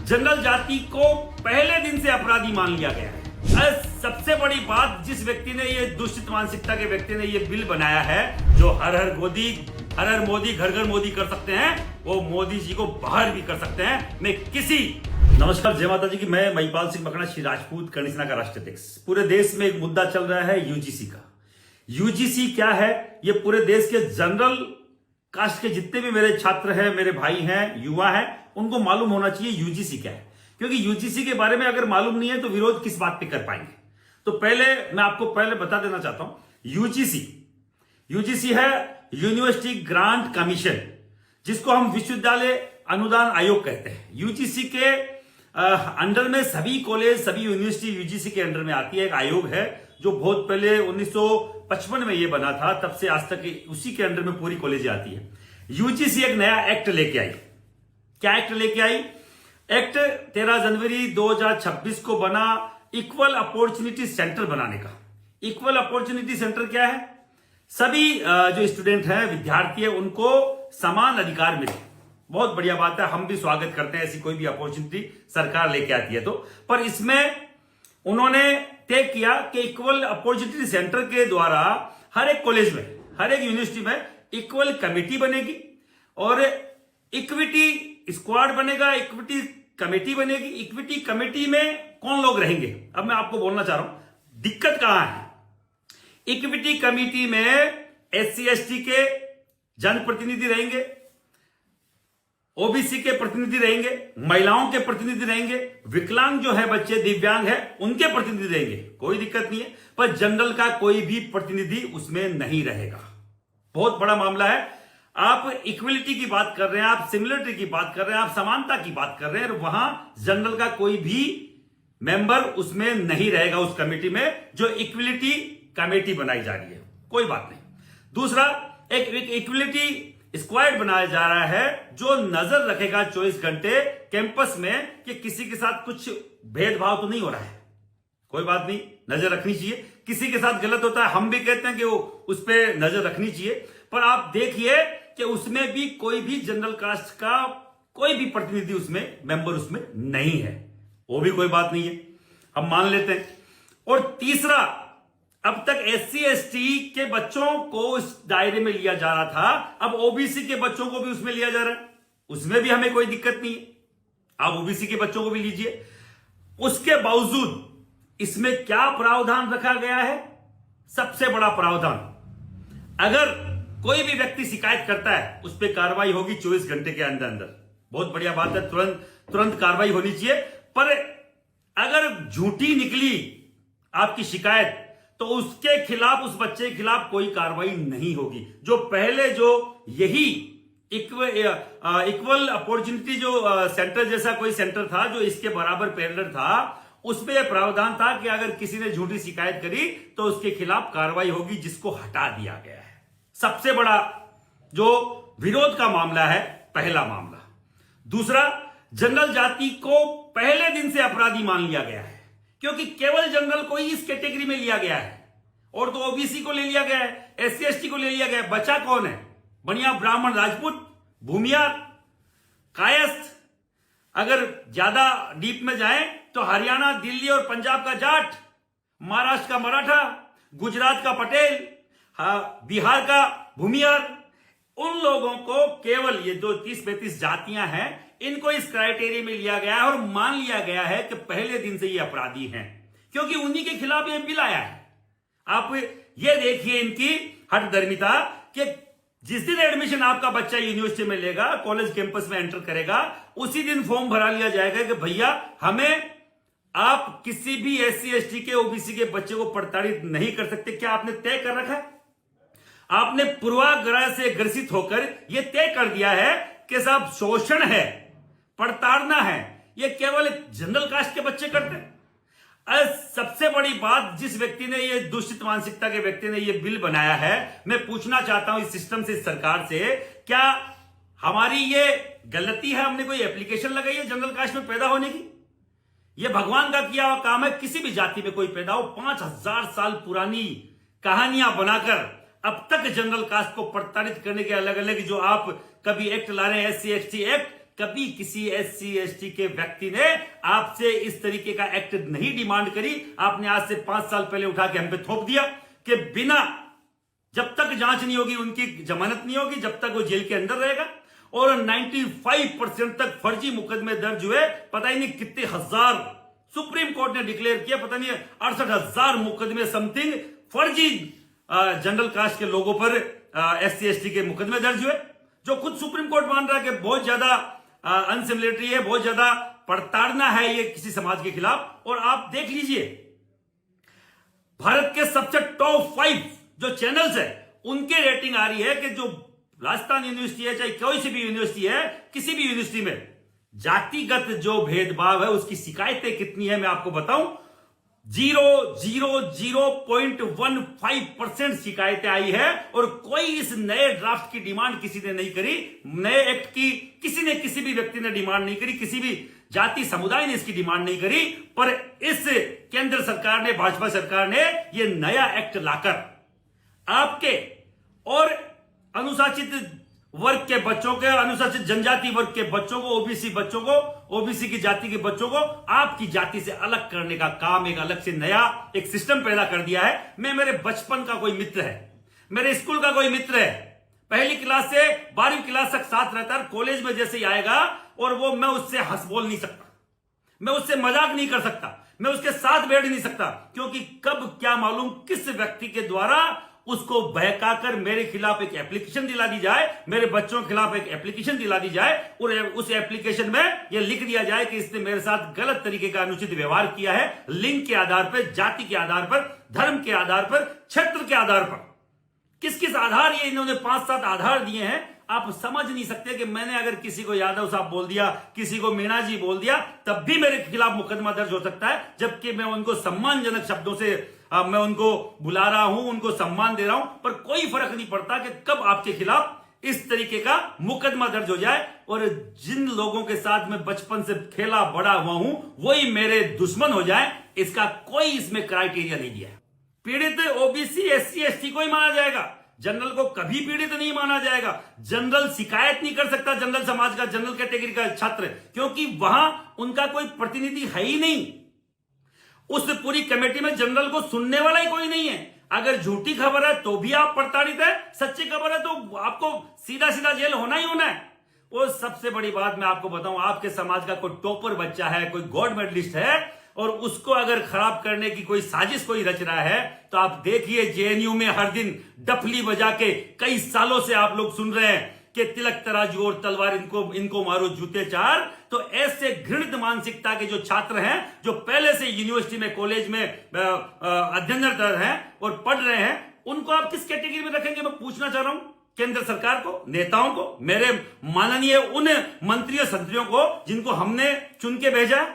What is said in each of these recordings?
General जाति को पहले दिन से अपराधी मान लिया गया है। सबसे बड़ी बात, जिस व्यक्ति ने ये दूषित मानसिकता के व्यक्ति ने ये बिल बनाया है, जो हर हर मोदी घर घर मोदी कर सकते हैं, वो मोदी जी को बाहर भी कर सकते हैं। नमस्कार, जय माता जी की। मैं महिपाल सिंह मकड़ा, श्री राजपूत कर्ण सेना का राष्ट्रीय अध्यक्ष। पूरे देश में एक मुद्दा चल रहा है यूजीसी का। यूजीसी क्या है? ये पूरे देश के जनरल कास्ट के जितने भी मेरे छात्र हैं, मेरे भाई हैं, युवा हैं, उनको मालूम होना चाहिए यूजीसी क्या है। क्योंकि यूजीसी के बारे में अगर मालूम नहीं है तो विरोध किस बात पे कर पाएंगे। तो पहले मैं आपको बता देना चाहता हूं, यूजीसी है यूनिवर्सिटी ग्रांट कमीशन, जिसको हम विश्वविद्यालय अनुदान आयोग कहते हैं। यूजीसी के अंडर में सभी कॉलेज, सभी यूनिवर्सिटी यूजीसी के अंडर में आती है। एक आयोग है जो बहुत पहले 1955 में ये बना था, तब से आज तक उसी के अंडर में पूरी कॉलेज आती है। यूजीसी एक नया एक्ट लेके आई। क्या एक्ट लेके आई? एक्ट 13 जनवरी 2026 को बना इक्वल अपॉर्चुनिटी सेंटर बनाने का। इक्वल अपॉर्चुनिटी सेंटर क्या है? सभी जो स्टूडेंट हैं, विद्यार्थी है, उनको समान अधिकार मिले। बहुत बढ़िया बात है, हम भी स्वागत करते हैं ऐसी कोई भी अपॉर्चुनिटी सरकार लेके आती है तो। पर इसमें उन्होंने तय किया कि इक्वल अपॉर्चुनिटी सेंटर के द्वारा हर एक कॉलेज में, हर एक यूनिवर्सिटी में इक्वल कमेटी बनेगी और इक्विटी स्क्वाड बनेगा, इक्विटी कमेटी बनेगी। इक्विटी कमेटी में कौन लोग रहेंगे? अब मैं आपको बोलना चाह रहा हूं दिक्कत कहां है। इक्विटी कमेटी में SC ST के जनप्रतिनिधि रहेंगे, ओबीसी के प्रतिनिधि रहेंगे, महिलाओं के प्रतिनिधि रहेंगे, विकलांग जो है बच्चे, दिव्यांग है, उनके प्रतिनिधि रहेंगे। कोई दिक्कत नहीं है। पर जनरल का कोई भी प्रतिनिधि उसमें नहीं रहेगा। बहुत बड़ा मामला है। आप इक्वलिटी की बात कर रहे हैं, आप सिमिलरिटी की बात कर रहे हैं, आप समानता की बात कर रहे हैं, और वहां जनरल का कोई भी मेंबर उसमें नहीं रहेगा, उस कमेटी में जो इक्वलिटी कमेटी बनाई जा रही है। कोई बात नहीं। दूसरा, एक इक्वलिटी स्क्वाड बनाया जा रहा है जो नजर रखेगा 24 घंटे कैंपस में कि किसी के साथ कुछ भेदभाव तो नहीं हो रहा है। कोई बात नहीं, नजर रखनी चाहिए। किसी के साथ गलत होता है, हम भी कहते हैं कि वो उस पर नजर रखनी चाहिए। पर आप देखिए कि उसमें भी कोई भी जनरल कास्ट का कोई भी प्रतिनिधि उसमें, मेंबर उसमें नहीं है। वो भी कोई बात नहीं है, हम मान लेते हैं। और तीसरा, अब तक SC ST के बच्चों को इस दायरे में लिया जा रहा था, अब ओबीसी के बच्चों को भी उसमें लिया जा रहा है। उसमें भी हमें कोई दिक्कत नहीं है, आप ओबीसी के बच्चों को भी लीजिए। उसके बावजूद इसमें क्या प्रावधान रखा गया है? सबसे बड़ा प्रावधान, अगर कोई भी व्यक्ति शिकायत करता है, उस पर कार्रवाई होगी 24 घंटे के अंदर अंदर। बहुत बढ़िया बात है, तुरंत कार्रवाई होनी चाहिए। पर अगर झूठी निकली आपकी शिकायत, तो उसके खिलाफ, उस बच्चे के खिलाफ कोई कार्रवाई नहीं होगी। जो पहले जो यही इक्वल अपॉर्चुनिटी जो सेंटर जैसा कोई सेंटर था, जो इसके बराबर पैरेलल था, उसमें यह प्रावधान था कि अगर किसी ने झूठी शिकायत करी तो उसके खिलाफ कार्रवाई होगी, जिसको हटा दिया गया है। सबसे बड़ा जो विरोध का मामला है, पहला मामला। दूसरा, जनरल जाति को पहले दिन से अपराधी मान लिया गया है, क्योंकि केवल जनरल को ही इस कैटेगरी में लिया गया है, और तो ओबीसी को ले लिया गया है, SC ST को ले लिया गया है। बचा कौन है? बढ़िया ब्राह्मण, राजपूत, भूमियार, कायस्थ। अगर ज्यादा डीप में जाए तो हरियाणा, दिल्ली और पंजाब का जाट, महाराष्ट्र का मराठा, गुजरात का पटेल, बिहार का भूमियार, उन लोगों को केवल ये जो 30-35 जातियां हैं, इनको इस क्राइटेरिया में लिया गया है और मान लिया गया है कि पहले दिन से ये अपराधी हैं, क्योंकि उन्हीं के खिलाफ ये बिल आया है। आप ये देखिए इनकी हठधर्मिता कि जिस दिन एडमिशन आपका बच्चा यूनिवर्सिटी में लेगा, कॉलेज कैंपस में एंटर करेगा, उसी दिन फॉर्म भरा लिया जाएगा कि भैया हमें आप किसी भी SC ST के, ओबीसी के बच्चे को प्रताड़ित नहीं कर सकते। क्या आपने तय कर रखा है? आपने पूर्वाग्रह से ग्रसित होकर यह तय कर दिया है कि साहब शोषण है, प्रताड़ना है, यह केवल जनरल कास्ट के बच्चे करते हैं। सबसे बड़ी बात, जिस व्यक्ति ने ये दूषित मानसिकता के व्यक्ति ने ये बिल बनाया है, मैं पूछना चाहता हूं इस सिस्टम से, इस सरकार से, क्या हमारी ये गलती है? हमने कोई एप्लीकेशन लगाई है जनरल कास्ट में पैदा होने की? ये भगवान का किया हुआ काम है। किसी भी जाति में कोई पैदा हो, 5000 साल पुरानी कहानियां बनाकर अब तक जनरल कास्ट को प्रताड़ित करने के अलग अलग जो आप कभी एक्ट ला रहे हैं, SC ST एक्ट, कभी किसी SC ST के व्यक्ति ने आपसे इस तरीके का एक्ट नहीं डिमांड करी। आपने आज से 5 साल पहले उठा के हम पे थोप दिया कि बिना, जब तक जांच नहीं होगी उनकी जमानत नहीं होगी, जब तक वो जेल के अंदर रहेगा। और 95% तक फर्जी मुकदमे दर्ज हुए, पता ही नहीं कितने हजार, सुप्रीम कोर्ट ने डिक्लेयर किया, पता नहीं 68,000 मुकदमे समथिंग फर्जी जनरल कास्ट के लोगों पर SC ST के मुकदमे दर्ज हुए, जो खुद सुप्रीम कोर्ट मान रहा है कि बहुत ज्यादा अनसिमिलरिटी है, बहुत ज्यादा प्रताड़ना है ये किसी समाज के खिलाफ। और आप देख लीजिए, भारत के सबसे टॉप 5 जो चैनल्स है उनके रेटिंग आ रही है कि जो राजस्थान यूनिवर्सिटी है, चाहे कोई सी भी यूनिवर्सिटी है, किसी भी यूनिवर्सिटी में जातिगत जो भेदभाव है उसकी शिकायतें कितनी है मैं आपको बताऊं। 0.15% शिकायतें आई है और कोई इस नए ड्राफ्ट की डिमांड किसी ने नहीं करी। नए एक्ट की किसी भी व्यक्ति ने डिमांड नहीं करी, किसी भी जाति समुदाय ने इसकी डिमांड नहीं करी। पर इस केंद्र सरकार ने, भाजपा सरकार ने ये नया एक्ट लाकर आपके और अनुसूचित वर्ग के बच्चों के, अनुसूचित जनजाति वर्ग के बच्चों को, ओबीसी बच्चों को, ओबीसी की जाति के बच्चों को आपकी जाति से अलग करने का काम, एक अलग से नया एक सिस्टम पैदा कर दिया है। मेरे बचपन का कोई मित्र है, मेरे स्कूल का कोई मित्र है, पहली क्लास से 12वीं क्लास तक साथ रहता है, कॉलेज में जैसे ही आएगा और वो, मैं उससे हंस बोल नहीं सकता, मैं उससे मजाक नहीं कर सकता, मैं उसके साथ बैठ नहीं सकता, क्योंकि कब क्या मालूम किस व्यक्ति के द्वारा उसको बहकाकर मेरे खिलाफ एक एप्लीकेशन दिला दी जाए, मेरे बच्चों के खिलाफ एक एप्लीकेशन दिला दी जाए और उस एप्लीकेशन में यह लिख दिया जाए कि इसने मेरे साथ गलत तरीके का अनुचित व्यवहार किया है, लिंग के आधार पर, जाति के आधार पर, धर्म के आधार पर, क्षेत्र के आधार पर। किस किस आधार, ये इन्होंने 5-7 आधार दिए हैं। आप समझ नहीं सकते कि मैंने अगर किसी को यादव साहब बोल दिया, किसी को मीणा जी बोल दिया, तब भी मेरे खिलाफ मुकदमा दर्ज हो सकता है, जबकि मैं उनको सम्मानजनक शब्दों से मैं उनको बुला रहा हूं, उनको सम्मान दे रहा हूं, पर कोई फर्क नहीं पड़ता कि कब आपके खिलाफ इस तरीके का मुकदमा दर्ज हो जाए। और जिन लोगों के साथ मैं बचपन से खेला बड़ा हुआ हूं वही मेरे दुश्मन हो जाए, इसका कोई इसमें क्राइटेरिया नहीं दिया है। पीड़ित ओबीसी SC ST को ही माना जाएगा, जनरल को कभी पीड़ित नहीं माना जाएगा। जनरल शिकायत नहीं कर सकता, जनरल समाज का, जनरल कैटेगरी का छात्र, क्योंकि वहां उनका कोई प्रतिनिधि है ही नहीं। उस पूरी कमेटी में जनरल को सुनने वाला ही कोई नहीं है। अगर झूठी खबर है तो भी आप प्रताड़ित है, सच्ची खबर है तो आपको सीधा सीधा जेल होना ही होना है। और सबसे बड़ी बात मैं आपको बताऊं, आपके समाज का कोई टॉपर बच्चा है, कोई गोल्ड मेडलिस्ट है और उसको अगर खराब करने की कोई साजिश कोई रच रहा है, तो आप देखिए JNU में हर दिन डफली बजा के कई सालों से आप लोग सुन रहे हैं कि तिलक तराजू और तलवार, इनको मारो जूते चार। तो ऐसे घृणित मानसिकता के जो छात्र हैं, जो पहले से यूनिवर्सिटी में, कॉलेज में अध्ययनरत हैं और पढ़ रहे हैं, उनको आप किस कैटेगरी में रखेंगे? मैं पूछना चाह रहा हूं केंद्र सरकार को, नेताओं को, मेरे माननीय उन मंत्रियों संत्रियों को जिनको हमने चुन के भेजा।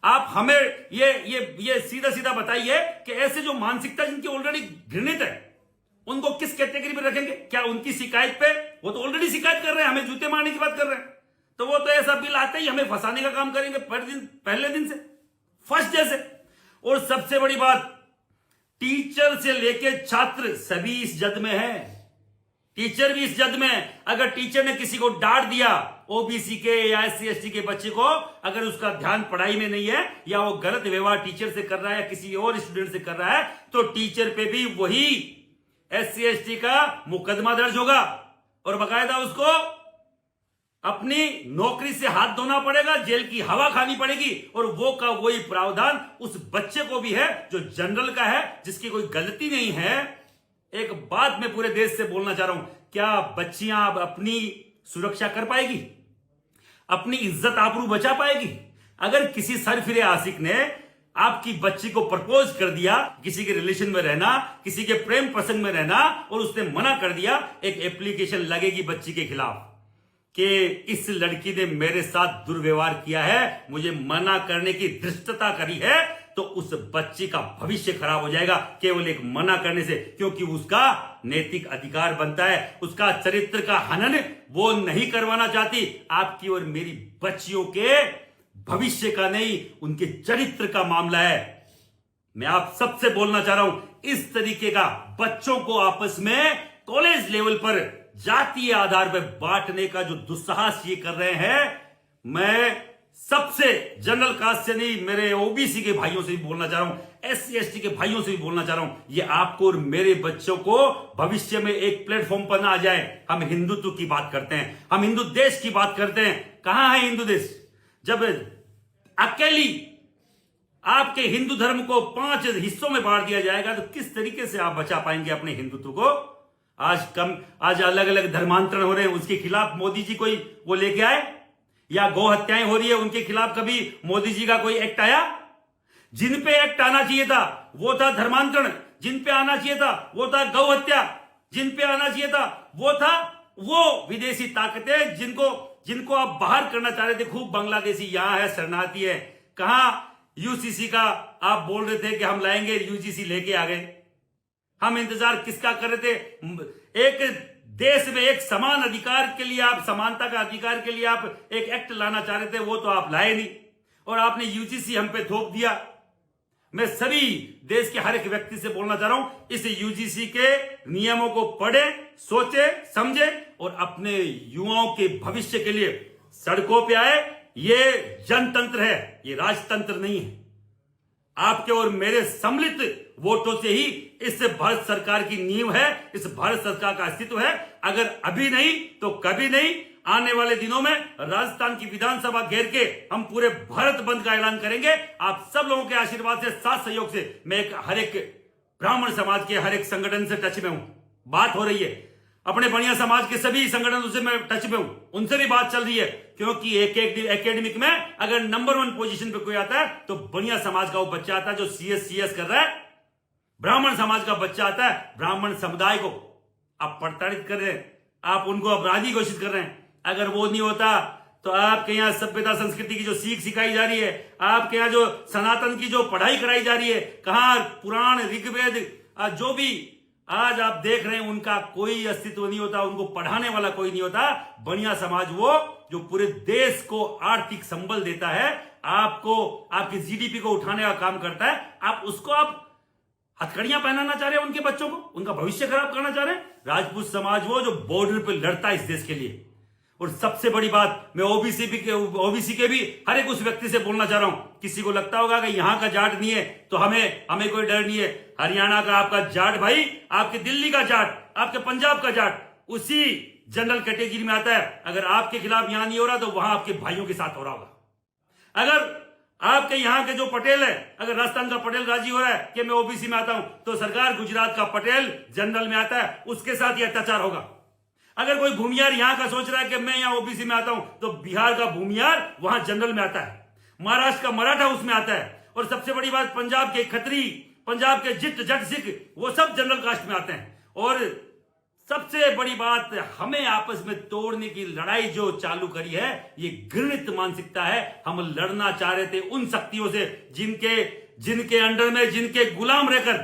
आप हमें ये सीधा सीधा बताइए कि ऐसे जो मानसिकता जिनकी ऑलरेडी घृणित है, उनको किस कैटेगरी में रखेंगे? क्या उनकी शिकायत पे, वो तो ऑलरेडी शिकायत कर रहे हैं, हमें जूते मारने की बात कर रहे हैं, तो वो तो ऐसा बिल आते ही हमें फंसाने का काम करेंगे पहले दिन से, फर्स्ट डे से। और सबसे बड़ी बात, टीचर से लेके छात्र सभी इस जद में है, टीचर भी इस जद में है। अगर टीचर ने किसी को डांट दिया, ओबीसी के या SC ST के बच्चे को, अगर उसका ध्यान पढ़ाई में नहीं है या वो गलत व्यवहार टीचर से कर रहा है या किसी और स्टूडेंट से कर रहा है, तो टीचर पे भी वही SC ST का मुकदमा दर्ज होगा और बकायदा उसको अपनी नौकरी से हाथ धोना पड़ेगा, जेल की हवा खानी पड़ेगी। और वो का वही प्रावधान उस बच्चे को भी है जो जनरल का है, जिसकी कोई गलती नहीं है। एक बात मैं पूरे देश से बोलना चाह रहा हूं, क्या बच्चियां अब अपनी सुरक्षा कर पाएगी? अपनी इज्जत आबरू बचा पाएगी? अगर किसी सरफिरे आशिक ने आपकी बच्ची को प्रपोज कर दिया, किसी के रिलेशन में रहना, किसी के प्रेम प्रसंग में रहना, और उसने मना कर दिया, एक एप्लीकेशन लगेगी बच्ची के खिलाफ कि इस लड़की ने मेरे साथ दुर्व्यवहार किया है, मुझे मना करने की धृष्टता करी है, तो उस बच्ची का भविष्य खराब हो जाएगा केवल एक मना करने से, क्योंकि उसका नैतिक अधिकार बनता है, उसका चरित्र का हनन वो नहीं करवाना चाहती। आपकी और मेरी बच्चियों के भविष्य का नहीं, उनके चरित्र का मामला है। मैं आप सबसे बोलना चाह रहा हूं, इस तरीके का बच्चों को आपस में कॉलेज लेवल पर जातीय आधार पर बांटने का जो दुस्साहस ये कर रहे हैं, मैं सबसे जनरल कास्ट से नहीं, मेरे ओबीसी के भाइयों से भी बोलना चाह रहा हूं, एससी एसटी के भाइयों से भी बोलना चाह रहा हूं, ये आपको और मेरे बच्चों को भविष्य में एक प्लेटफॉर्म पर ना आ जाए। हम हिंदुत्व की बात करते हैं, हम हिंदू देश की बात करते हैं। कहां है हिंदू देश? जब अकेली आपके हिंदू धर्म को 5 हिस्सों में बांट दिया जाएगा तो किस तरीके से आप बचा पाएंगे अपने हिंदुत्व को? आज अलग अलग धर्मांतरण हो रहे हैं, उसके खिलाफ मोदी जी कोई वो लेके आए? या गौ हत्याएं हो रही है, उनके खिलाफ कभी मोदी जी का कोई एक्ट आया? जिन पे एक्ट आना चाहिए था वो था धर्मांतरण, जिन पे आना चाहिए था वो था गौ हत्या, जिन पे आना चाहिए था वो था वो विदेशी ताकतें जिनको आप बाहर करना चाह रहे थे। खूब बांग्लादेशी यहां है, शरणार्थी है। कहां यूसीसी का आप बोल रहे थे कि हम लाएंगे, यूजीसी लेके आ गए। हम इंतजार किसका कर रहे थे? एक देश में एक समान अधिकार के लिए, आप समानता का अधिकार के लिए आप एक एक्ट लाना चाह रहे थे, वो तो आप लाए नहीं और आपने यूजीसी हम पे थोप दिया। मैं सभी देश के हर एक व्यक्ति से बोलना चाह रहा हूं, इस यूजीसी के नियमों को पढ़े, सोचे, समझे और अपने युवाओं के भविष्य के लिए सड़कों पे आए। ये जनतंत्र है, ये राजतंत्र नहीं है। आपके और मेरे सम्मिलित वोटों से ही इस भारत सरकार की नींव है, इस भारत सरकार का अस्तित्व है। अगर अभी नहीं तो कभी नहीं, आने वाले दिनों में राजस्थान की विधानसभा घेर के हम पूरे भारत बंद का ऐलान करेंगे। आप सब लोगों के आशीर्वाद से, साथ सहयोग से मैं हर एक ब्राह्मण समाज के हर एक संगठन से टच में हूं। बात हो रही है अपने बढ़िया समाज के सभी संगठनों से, मैं टच में हूं, उनसे भी बात चल रही है। क्योंकि एक एकेडमिक में अगर नंबर 1 पोजीशन पे कोई आता है तो बढ़िया समाज का वो बच्चा आता है जो सीएस कर रहा है। ब्राह्मण समाज का बच्चा आता है, ब्राह्मण समुदाय को आप प्रताड़ित कर रहे हैं, आप उनको अपराधी घोषित कर रहे हैं। अगर वो नहीं होता तो आपके यहाँ सभ्यता संस्कृति की जो सीख सिखाई जा रही है, आपके यहाँ जो सनातन की जो पढ़ाई कराई जा रही है, कहां पुराण ऋग्वेद जो भी आज आप देख रहे हैं, उनका कोई अस्तित्व नहीं होता, उनको पढ़ाने वाला कोई नहीं होता। बढ़िया समाज वो जो पूरे देश को आर्थिक संबल देता है, आपको आपकी जीडीपी को उठाने का काम करता है। आप उसको आप हथकड़ियां पहनाना चाह रहे हैं, उनके बच्चों को उनका भविष्य खराब करना चाह रहे हैं। राजपूत समाज वो जो बॉर्डर पे लड़ता है इस देश के लिए। और सबसे बड़ी बात मैं ओबीसी के भी हर एक उस व्यक्ति से बोलना चाह रहा हूं, किसी को लगता होगा कि यहां का जाट नहीं है तो हमें कोई डर नहीं है। हरियाणा का आपका जाट भाई, आपके दिल्ली का जाट, आपके पंजाब का जाट उसी जनरल कैटेगरी में आता है। अगर आपके खिलाफ यहां नहीं हो रहा तो वहां आपके भाइयों के साथ हो रहा होगा। अगर आपके यहां के जो पटेल है, अगर राजस्थान का पटेल राजी हो रहा है कि मैं ओबीसी में आता हूं, तो सरकार गुजरात का पटेल जनरल में आता है, उसके साथ ही अत्याचार होगा। अगर कोई भूमियार यहां का सोच रहा है कि मैं यहां ओबीसी में आता हूं, तो बिहार का भूमियार वहां जनरल में आता है, महाराष्ट्र का मराठा उसमें आता है, और सबसे बड़ी बात पंजाब के खत्री, पंजाब के जट सिख, वो सब जनरल कास्ट में आते हैं। और सबसे बड़ी बात, हमें आपस में तोड़ने की लड़ाई जो चालू करी है, ये घृणित मानसिकता है। हम लड़ना चाह रहे थे उन शक्तियों से जिनके अंडर में, जिनके गुलाम रहकर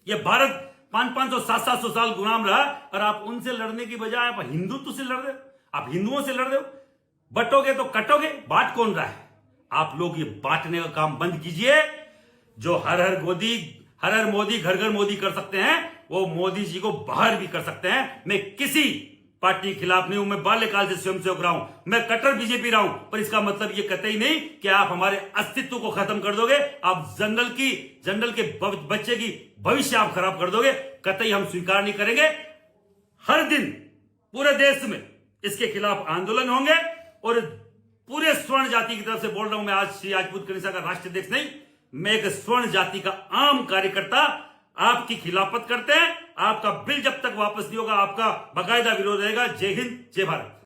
ये भारत 500-500, 700 साल गुलाम रहा, और आप उनसे लड़ने की बजाय आप हिंदुत्व से लड़ रहे हो, आप हिंदुओं से लड़ रहे हो। बटोगे तो कटोगे, बांट कौन रहा है? आप लोग ये बांटने का काम बंद कीजिए। जो हर हर मोदी घर घर मोदी कर सकते हैं, वो मोदी जी को बाहर भी कर सकते हैं। मैं किसी पार्टी के खिलाफ नहीं हूं, मैं बाल्यकाल से स्वयंसेवक रहा हूं, मैं कट्टर बीजेपी रहा हूं, पर इसका मतलब ये कतई नहीं कि आप हमारे अस्तित्व को खत्म कर दोगे, आप जनरल के बच्चे की भविष्य आप खराब कर दोगे। कतई हम स्वीकार नहीं करेंगे। हर दिन पूरे देश में इसके खिलाफ आंदोलन होंगे। और पूरे स्वर्ण जाति की तरफ से बोल रहा हूं मैं, आज श्री राजपूत कनिष्ठा का राष्ट्रीय अध्यक्ष नहीं, मैं एक स्वर्ण जाति का आम कार्यकर्ता आपकी खिलाफत करते हैं। आपका बिल जब तक वापस नहीं होगा, आपका बाकायदा विरोध रहेगा। जय हिंद, जय भारत।